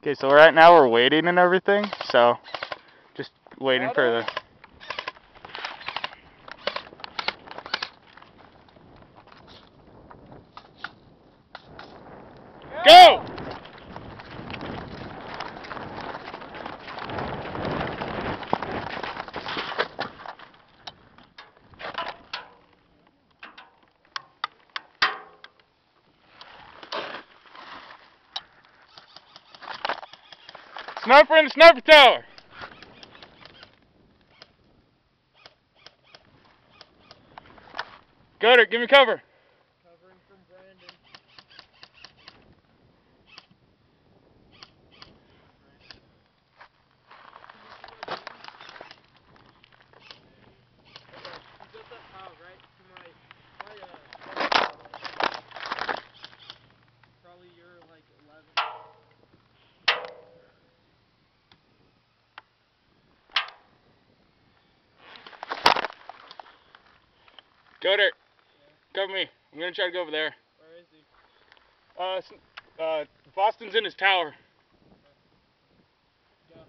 Okay, so right now we're waiting and everything, so just waiting for the... Go! Sniper in the sniper tower! Go there, give me cover. Covering from Brandon. He's at that pile right to my probably you're like 11. Go there. Yeah. Cover me. I'm gonna try to go over there. Where is he? Boston's in his tower. Go.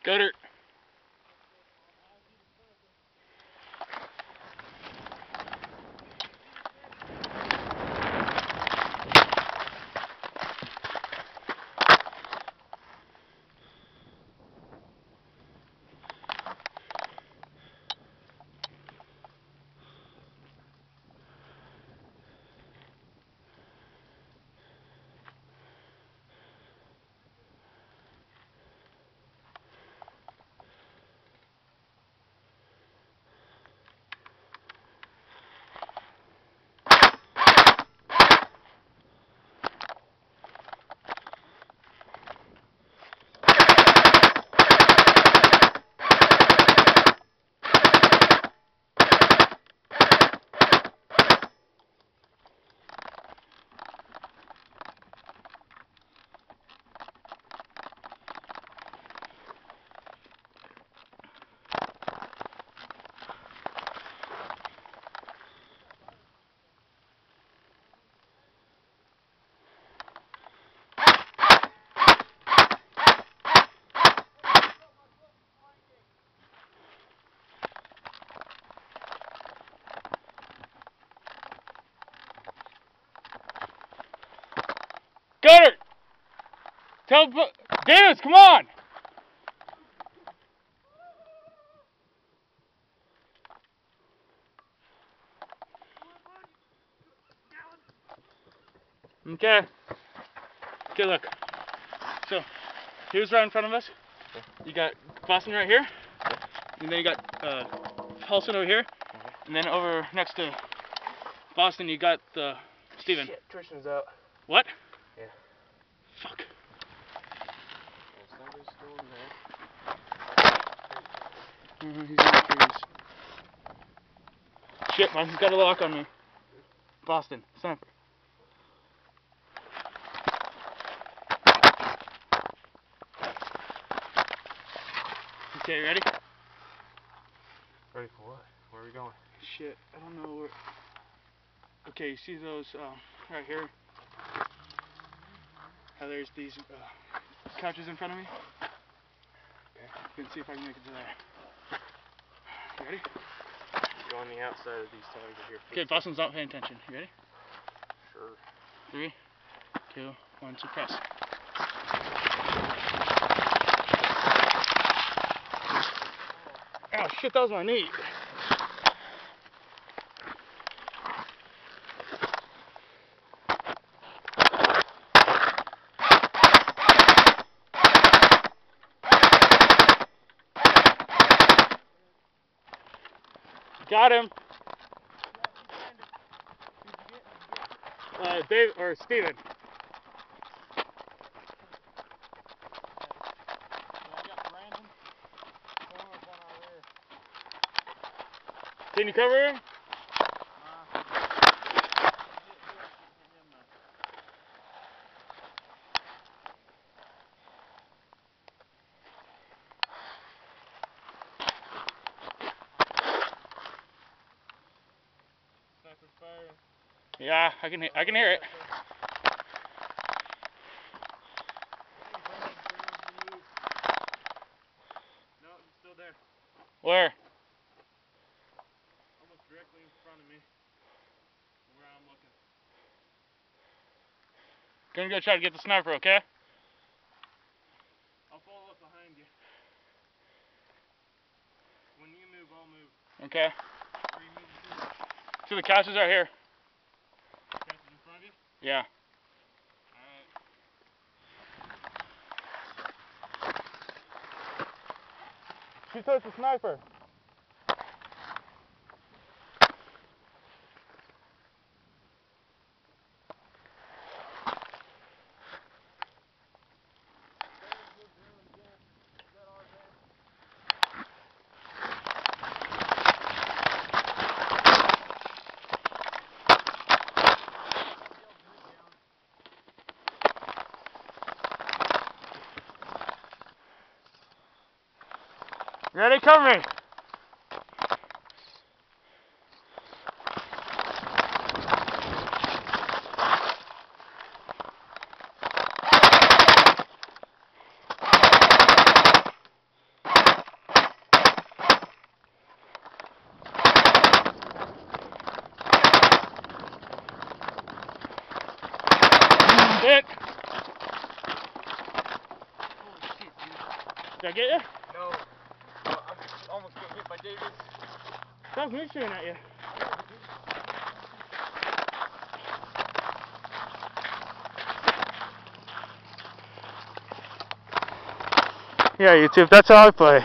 Go there. Go there. Tell dudes, come on. Okay. Okay, look. So, here's right in front of us. You got Boston right here. And then you got Halston over here. And then over next to Boston, you got Steven. Shit, Tristan's out. What? Yeah. Fuck. Somebody's still in there. He's in the trees. Shit, man, he's got a lock on me. Boston, sniper. Okay, ready? Ready for what? Where are we going? Shit, I don't know where. Okay, you see those right here? How there's these couches in front of me? Okay, I'm gonna see if I can make it to there. You ready? Go on the outside of these tires right here. Okay, Boston's not paying attention. You ready? Sure. 3, 2, 1, suppress. Oh shit, that was my knee. Got him. Dave or Steven. Can you cover him? Yeah, I can hear it. No, it's still there. Where? Almost directly in front of me. Where I'm looking. Gonna go try to get the sniper, okay? I'll follow up behind you. When you move, I'll move. Okay. Where are you moving to? To the couches right here. Couches in front of you? Yeah. Alright. She says the sniper. Ready, cover me. Hit. Holy shit, dude. Did I get you? No. Well, I'm almost getting hit by David. That was me shooting at you. Yeah, YouTube, that's how I play.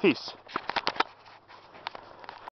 Peace.